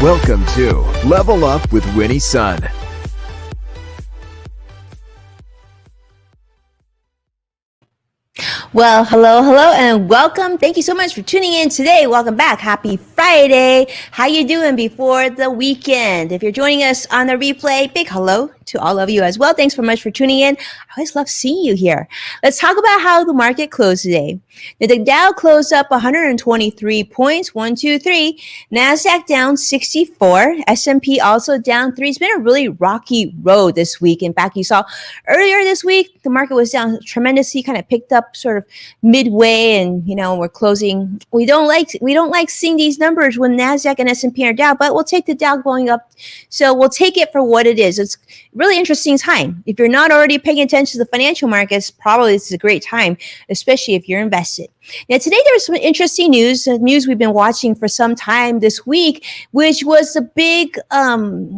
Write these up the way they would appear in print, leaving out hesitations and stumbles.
Welcome to Level Up with Winnie's Son. Well, hello, and welcome. Thank you so much for tuning in today. Welcome back. Happy Friday. How you doing before the weekend? If you're joining us on the replay, big hello to all of you as well. Thanks so much for tuning in. I always love seeing you here. Let's talk about how the market closed today. Now, the Dow closed up 123 points, 123. NASDAQ down 64. S&P also down 3. It's been a really rocky road this week. In fact, you saw earlier this week, the market was down tremendously, kind of picked up sort of midway, and we're closing. We don't like seeing these numbers when NASDAQ and S&P are down, but we'll take the Dow going up. So we'll take it for what it is. It's really interesting time. If you're not already paying attention to the financial markets, probably this is a great time, especially if you're invested. Now, today there's some interesting news we've been watching for some time this week, which was a big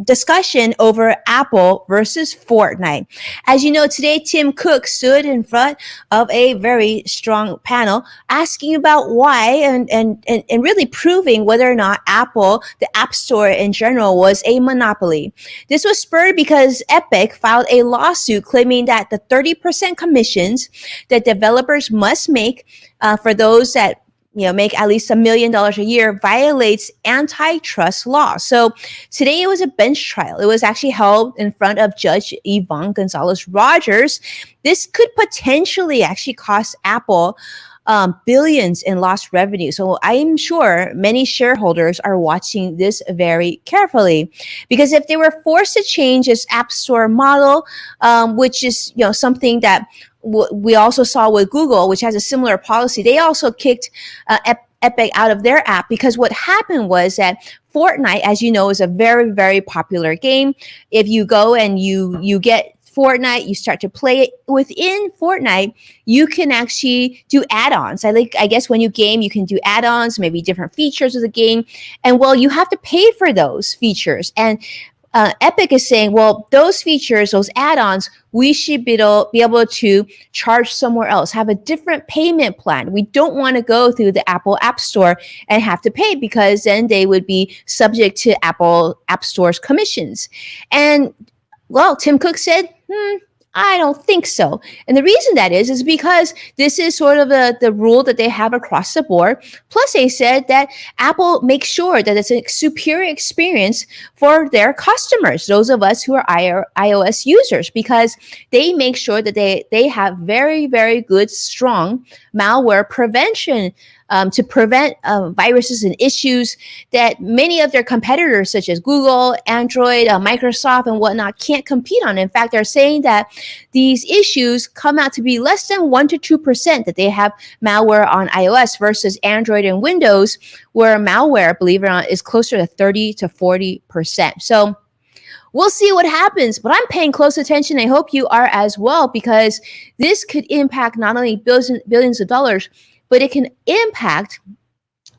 discussion over Apple versus Fortnite. As you know, today Tim Cook stood in front of a very strong panel asking about why and really proving whether or not Apple, the App Store in general, was a monopoly. This was spurred because Epic filed a lawsuit claiming that the 30% commissions that developers must make for those that make at least $1 million a year violates antitrust law. So today it was a bench trial. It was actually held in front of Judge Yvonne Gonzalez-Rogers. This could potentially actually cost Apple billions in lost revenue. So I'm sure many shareholders are watching this very carefully, because if they were forced to change its App Store model, which is something that we also saw with Google, which has a similar policy, they also kicked Epic out of their app, because what happened was that Fortnite, as you know, is a very, very popular game. If you go and you get Fortnite, you start to play it within Fortnite, you can actually do add-ons. I guess when you game, you can do add-ons, maybe different features of the game. And well, you have to pay for those features. And Epic is saying, well, those features, those add-ons, we should be able to charge somewhere else, have a different payment plan. We don't want to go through the Apple App Store and have to pay, because then they would be subject to Apple App Store's commissions. And well, Tim Cook said, I don't think so. And the reason that is because this is sort of the rule that they have across the board. Plus, they said that Apple makes sure that it's a superior experience for their customers, those of us who are iOS users, because they make sure that they have very, very good, strong malware prevention to prevent viruses and issues that many of their competitors, such as Google, Android, Microsoft, and whatnot, can't compete on. In fact, they're saying that these issues come out to be less than 1% to 2% that they have malware on iOS versus Android and Windows, where malware, believe it or not, is closer to 30 to 40%. So we'll see what happens, but I'm paying close attention. I hope you are as well, because this could impact not only billions of dollars, but it can impact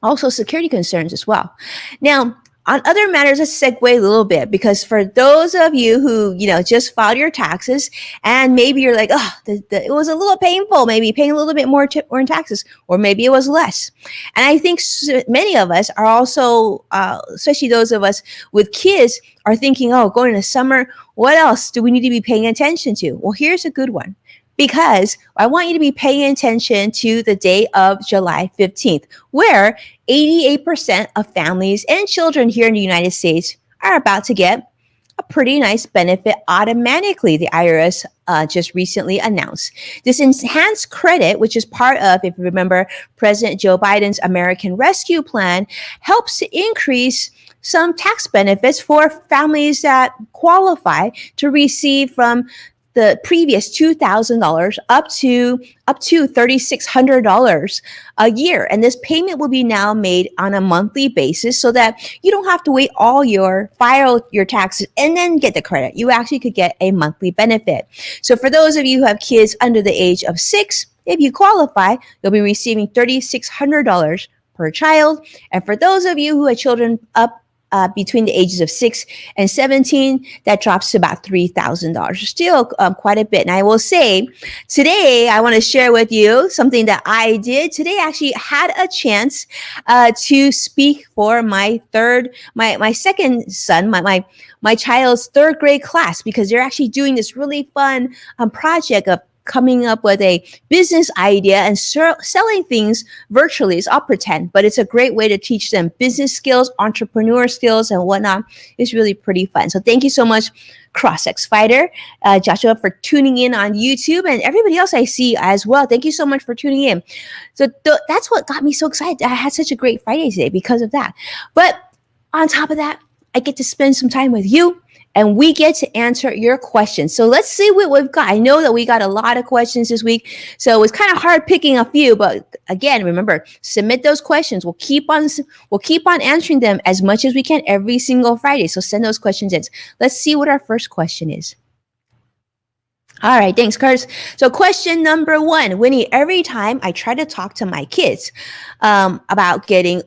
also security concerns as well. Now, on other matters, let's segue a little bit, because for those of you who, just filed your taxes, and maybe you're like, it was a little painful, maybe paying a little bit more in taxes, or maybe it was less. And I think many of us are also, especially those of us with kids, are thinking, going into summer, what else do we need to be paying attention to? Well, here's a good one, because I want you to be paying attention to the day of July 15th, where 88% of families and children here in the United States are about to get a pretty nice benefit automatically, the IRS just recently announced. This enhanced credit, which is part of, if you remember, President Joe Biden's American Rescue Plan, helps to increase some tax benefits for families that qualify to receive from the previous $2,000 up to $3,600 a year. And this payment will be now made on a monthly basis, so that you don't have to file your taxes and then get the credit. You actually could get a monthly benefit. So for those of you who have kids under the age of 6, if you qualify, you'll be receiving $3,600 per child. And for those of you who have children up between the ages of 6 and 17, that drops to about $3,000. Still quite a bit. And I will say, today I want to share with you something that I did. Today I actually had a chance to speak for my second son, my child's third grade class, because they're actually doing this really fun project of coming up with a business idea and selling things virtually. It's all pretend, but it's a great way to teach them business skills, entrepreneur skills, and whatnot. It's really pretty fun. So thank you so much, CrossX Fighter, Joshua, for tuning in on YouTube, and everybody else I see as well. Thank you so much for tuning in. So that's what got me so excited. I had such a great Friday today because of that. But on top of that, I get to spend some time with you, and we get to answer your questions. So let's see what we've got. I know that we got a lot of questions this week, so it was kind of hard picking a few. But again, remember, submit those questions. We'll keep on answering them as much as we can every single Friday. So send those questions in. Let's see what our first question is. All right, thanks, Curtis. So question number 1, Winnie, every time I try to talk to my kids about getting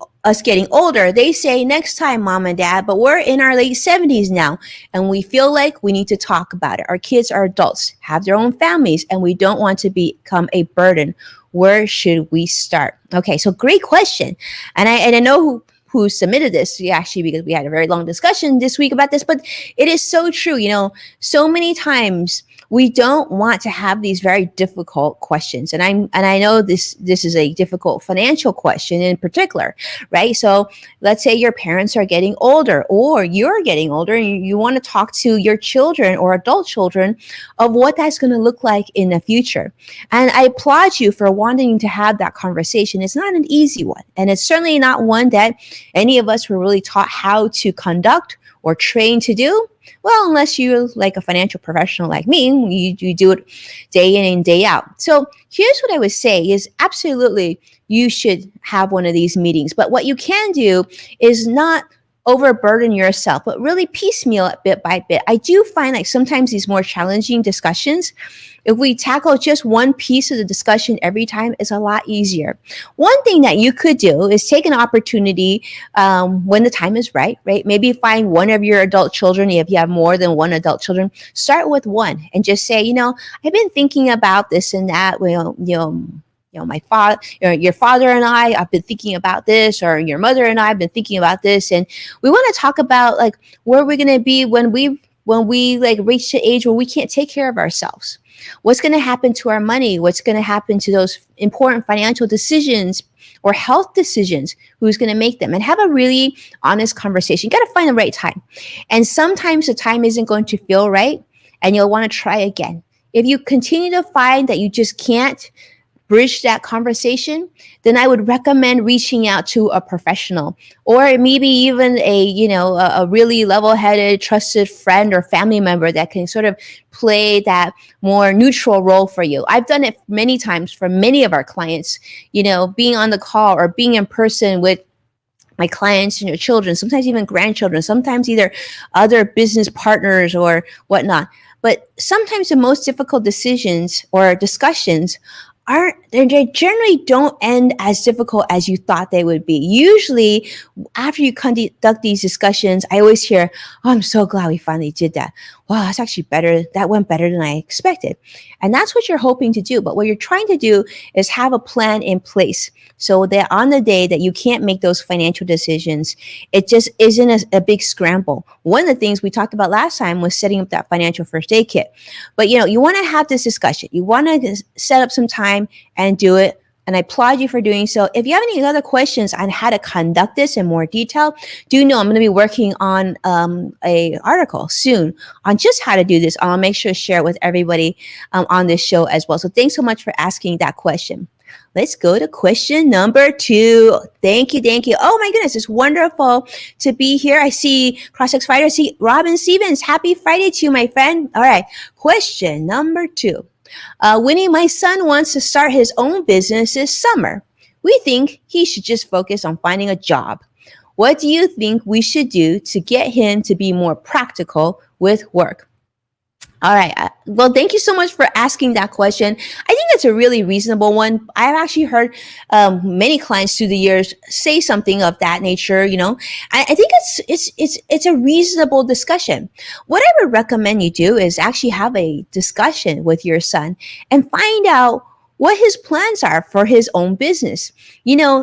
older, they say, next time, mom and dad, but we're in our late 70s now, and we feel like we need to talk about it. Our kids are adults, have their own families, and we don't want to become a burden. Where should we start? Okay, so great question. And I know who submitted this, actually, because we had a very long discussion this week about this, but it is so true. So many times we don't want to have these very difficult questions. And I know this is a difficult financial question in particular, right? So let's say your parents are getting older, or you're getting older, and you want to talk to your children or adult children of what that's going to look like in the future. And I applaud you for wanting to have that conversation. It's not an easy one. And it's certainly not one that any of us were really taught how to conduct or train to do. Well, unless you're like a financial professional like me, you do it day in and day out. So here's what I would say is absolutely you should have one of these meetings. But what you can do is not overburden yourself, but really piecemeal it bit by bit. I do find like sometimes these more challenging discussions, if we tackle just one piece of the discussion every time, it's a lot easier. One thing that you could do is take an opportunity when the time is right? Maybe find one of your adult children. If you have more than one adult children, start with one and just say, I've been thinking about this and that. My father, your father and I have been thinking about this, or your mother and I have been thinking about this, and we want to talk about like where we're going to be when we like reach the age where we can't take care of ourselves. What's going to happen to our money? What's going to happen to those important financial decisions or health decisions? Who's going to make them? And have a really honest conversation. You got to find the right time. And sometimes the time isn't going to feel right, and you'll want to try again. If you continue to find that you just can't bridge that conversation, then I would recommend reaching out to a professional, or maybe even a really level-headed, trusted friend or family member that can sort of play that more neutral role for you. I've done it many times for many of our clients, being on the call or being in person with my clients and your children, sometimes even grandchildren, sometimes either other business partners or whatnot. But sometimes the most difficult decisions or discussions they generally don't end as difficult as you thought they would be. Usually, after you conduct these discussions, I always hear, "Oh, I'm so glad we finally did that. Wow, that's actually better. That went better than I expected." And that's what you're hoping to do. But what you're trying to do is have a plan in place so that on the day that you can't make those financial decisions, it just isn't a big scramble. One of the things we talked about last time was setting up that financial first aid kit. But you want to have this discussion. You want to set up some time and do it. And I applaud you for doing so. If you have any other questions on how to conduct this in more detail, do know I'm going to be working on a article soon on just how to do this. I'll make sure to share it with everybody on this show as well. So thanks so much for asking that question. Let's go to question number 2. Thank you. Oh my goodness, it's wonderful to be here. I see CrossX Fighter. I see Robin Stevens. Happy Friday to you, my friend. All right, question number 2. Winnie, my son wants to start his own business this summer. We think he should just focus on finding a job. What do you think we should do to get him to be more practical with work? All right. Well, thank you so much for asking that question. I think it's a really reasonable one. I've actually heard many clients through the years say something of that nature. I think it's a reasonable discussion. What I would recommend you do is actually have a discussion with your son and find out what his plans are for his own business.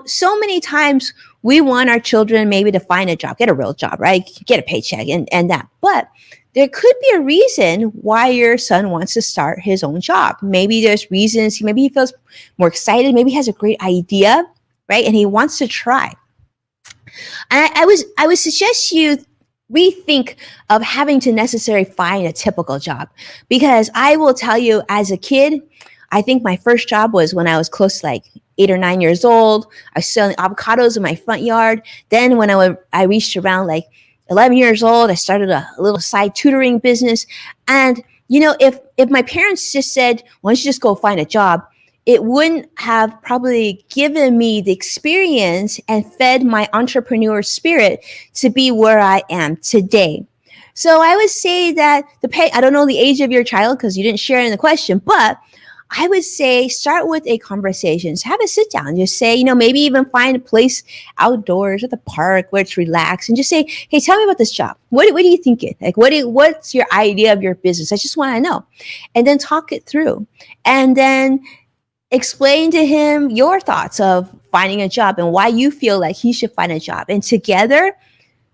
So many times we want our children maybe to find a job, get a real job, right? Get a paycheck and that. But there could be a reason why your son wants to start his own job. Maybe there's reasons, maybe he feels more excited, maybe he has a great idea, right? And he wants to try. And I would suggest you rethink of having to necessarily find a typical job. Because I will tell you, as a kid, I think my first job was when I was close to like 8 or 9 years old. I was selling avocados in my front yard. Then when I reached around like 11 years old, I started a little side tutoring business. And, if my parents just said, why don't you just go find a job? It wouldn't have probably given me the experience and fed my entrepreneur spirit to be where I am today. So I would say that I don't know the age of your child because you didn't share in the question, but I would say start with a conversation. So have a sit down. Just say, maybe even find a place outdoors at the park where it's relaxed and just say, hey, tell me about this job. What are you thinking? Like, what's your idea of your business? I just want to know. And then talk it through. And then explain to him your thoughts of finding a job and why you feel like he should find a job. And together,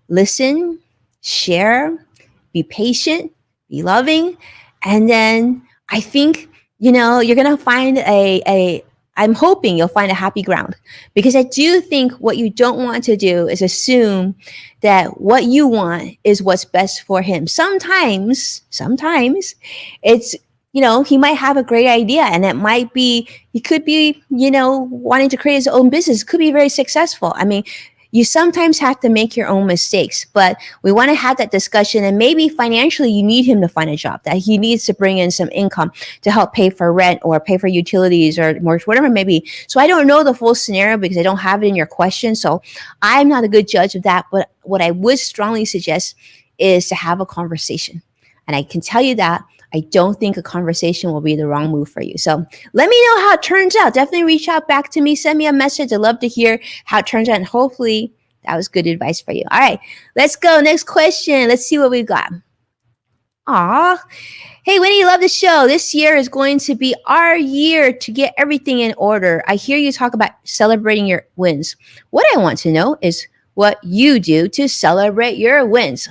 listen, share, be patient, be loving. And then I think you're going to find I'm hoping you'll find a happy ground, because I do think what you don't want to do is assume that what you want is what's best for him. Sometimes it's, he might have a great idea and it might be, he could be, wanting to create his own business, could be very successful. I mean, you sometimes have to make your own mistakes, but we want to have that discussion. And maybe financially, you need him to find a job, that he needs to bring in some income to help pay for rent or pay for utilities or mortgage, whatever it may be. So I don't know the full scenario because I don't have it in your question. So I'm not a good judge of that. But what I would strongly suggest is to have a conversation. And I can tell you that I don't think a conversation will be the wrong move for you. So let me know how it turns out. Definitely reach out back to me. Send me a message. I'd love to hear how it turns out. And hopefully that was good advice for you. All right, let's go. Next question. Let's see what we've got. Aw. Hey, Winnie, love the show. This year is going to be our year to get everything in order. I hear you talk about celebrating your wins. What I want to know is what you do to celebrate your wins.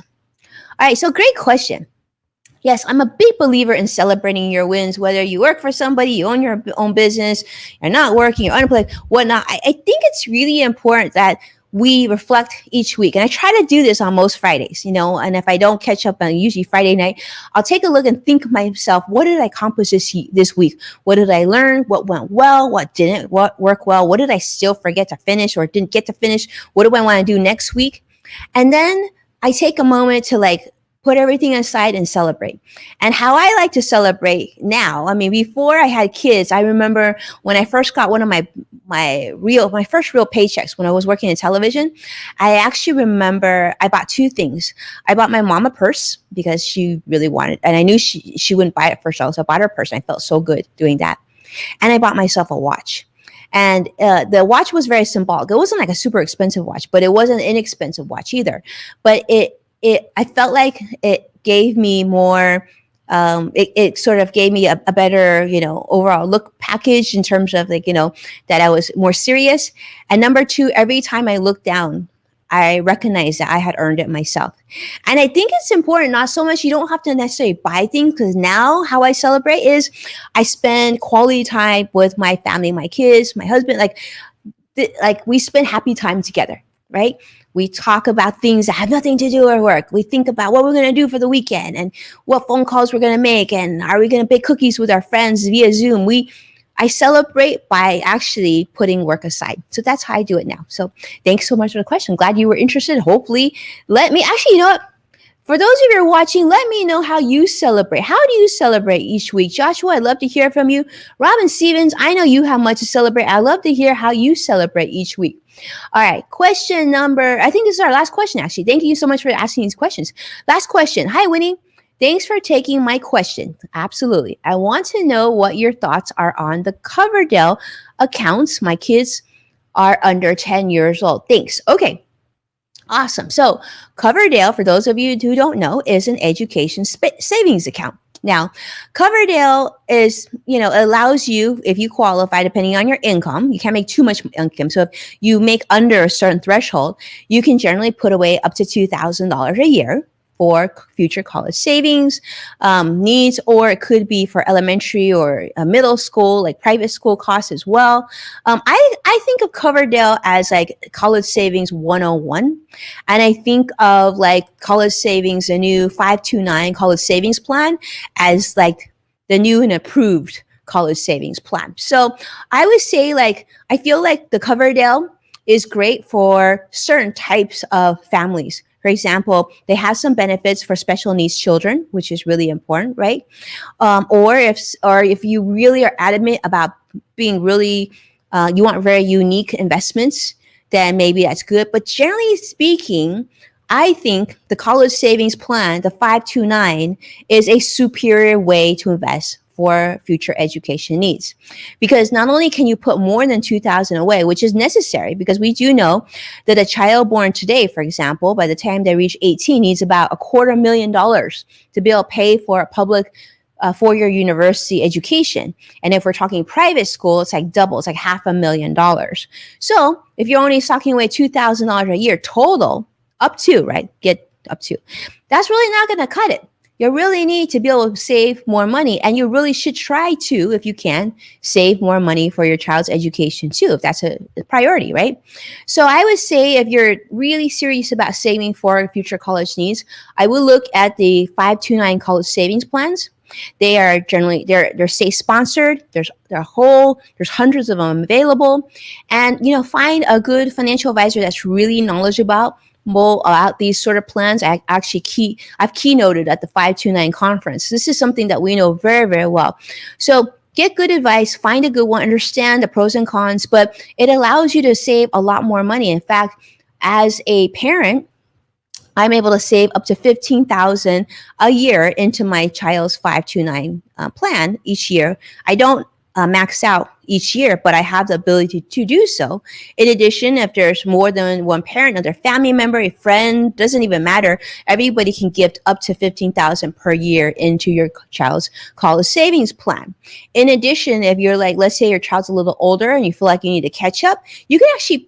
All right, so great question. Yes, I'm a big believer in celebrating your wins, whether you work for somebody, you own your own business, you're not working, you're unemployed, whatnot. I think it's really important that we reflect each week. And I try to do this on most Fridays, and if I don't catch up on usually Friday night, I'll take a look and think to myself, what did I accomplish this week? What did I learn? What went well? What didn't work well? What did I still forget to finish or didn't get to finish? What do I want to do next week? And then I take a moment to put everything aside and celebrate. And how I like to celebrate now, I mean, before I had kids, I remember when I first got one of my first real paychecks when I was working in television, I actually remember I bought two things. I bought my mom a purse because she really wanted, and I knew she wouldn't buy it for herself. So I bought her a purse. And I felt so good doing that. And I bought myself a watch. And the watch was very symbolic. It wasn't like a super expensive watch, but it wasn't an inexpensive watch either. But I felt like it gave me more, it sort of gave me a better, overall look package in terms of that I was more serious. And number two, every time I looked down, I recognized that I had earned it myself. And I think it's important, not so much, you don't have to necessarily buy things, because now how I celebrate is I spend quality time with my family, my kids, my husband, we spend happy time together, right? We talk about things that have nothing to do with work. We think about what we're going to do for the weekend and what phone calls we're going to make. And are we going to bake cookies with our friends via Zoom? I celebrate by actually putting work aside. So that's how I do it now. So thanks so much for the question. Glad you were interested. Hopefully, you know what? For those of you who are watching, let me know how you celebrate. How do you celebrate each week? Joshua, I'd love to hear from you. Robin Stevens, I know you have much to celebrate. I'd love to hear how you celebrate each week. All right, I think this is our last question, actually. Thank you so much for asking these questions. Last question. Hi, Winnie. Thanks for taking my question. Absolutely. I want to know what your thoughts are on the Coverdale accounts. My kids are under 10 years old. Thanks. Okay. Awesome. So, Coverdale, for those of you who don't know, is an education savings account. Now, Coverdale is, allows you, if you qualify, depending on your income, you can't make too much income. So, if you make under a certain threshold, you can generally put away up to $2,000 a year for future college savings needs, or it could be for elementary or middle school, like private school costs as well. I think of Coverdale as like college savings 101. And I think of like college savings, a new 529 college savings plan, as like the new and approved college savings plan. So I would say, like, I feel like the Coverdale is great for certain types of families. For example, they have some benefits for special needs children, which is really important, right? Or if you really are adamant about being really, you want very unique investments, then maybe that's good. But generally speaking, I think the college savings plan, the 529, is a superior way to invest for future education needs, because not only can you put more than 2,000 away, which is necessary, because we do know that a child born today, for example, by the time they reach 18, needs about $250,000 to be able to pay for a public four-year university education. And if we're talking private school, it's like double, it's like $500,000. So if you're only stocking away $2,000 a year total, up to, right? Get up to. That's really not going to cut it. You really need to be able to save more money, and you really should try to, if you can, save more money for your child's education too, if that's a priority, right? So I would say, if you're really serious about saving for future college needs, I would look at the 529 college savings plans. They are generally they're state sponsored. There's hundreds of them available, and find a good financial advisor that's really knowledgeable about these sort of plans. I've keynoted at the 529 conference. This is something that we know very, very well. So get good advice, find a good one, understand the pros and cons, but it allows you to save a lot more money. In fact, as a parent, I'm able to save up to $15,000 a year into my child's 529 plan each year. I don't max out each year, but I have the ability to do so. In addition, if there's more than one parent, another family member, a friend, doesn't even matter, everybody can gift up to $15,000 per year into your child's college savings plan. In addition, if you're like, let's say your child's a little older and you feel like you need to catch up, you can actually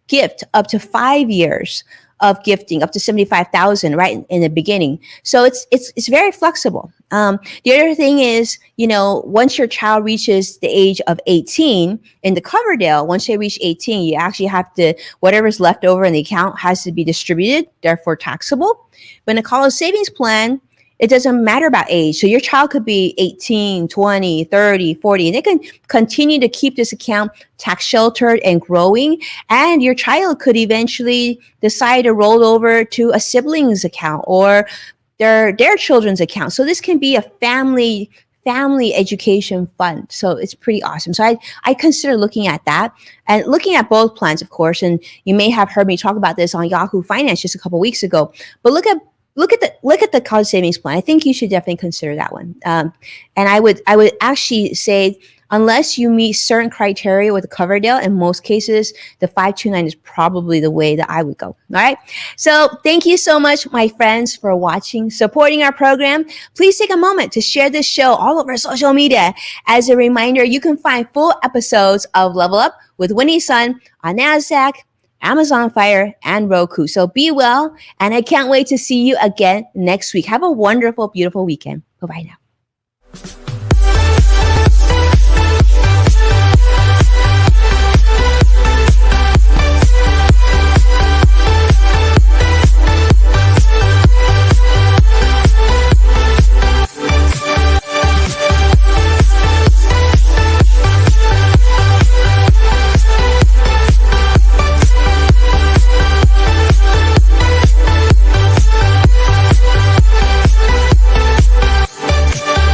gift up to 5 years of gifting, up to $75,000 right in the beginning. So it's very flexible. The other thing is, once your child reaches the age of 18 in the Coverdale, once they reach 18, you actually have to, whatever's left over in the account has to be distributed, therefore taxable. But in a college savings plan, it doesn't matter about age. So your child could be 18, 20, 30, 40, and they can continue to keep this account tax sheltered and growing. And your child could eventually decide to roll over to a sibling's account or their children's account. So this can be a family education fund. So it's pretty awesome. So I consider looking at that and looking at both plans, of course. And you may have heard me talk about this on Yahoo Finance just a couple weeks ago. But look at the college savings plan. I think you should definitely consider that one. And I would actually say, unless you meet certain criteria with the Coverdale, in most cases, the 529 is probably the way that I would go. All right. So thank you so much, my friends, for watching, supporting our program. Please take a moment to share this show all over social media. As a reminder, you can find full episodes of Level Up with Winnie Sun on NASDAQ, Amazon Fire, and Roku. So be well, and I can't wait to see you again next week. Have a wonderful, beautiful weekend. Bye-bye now.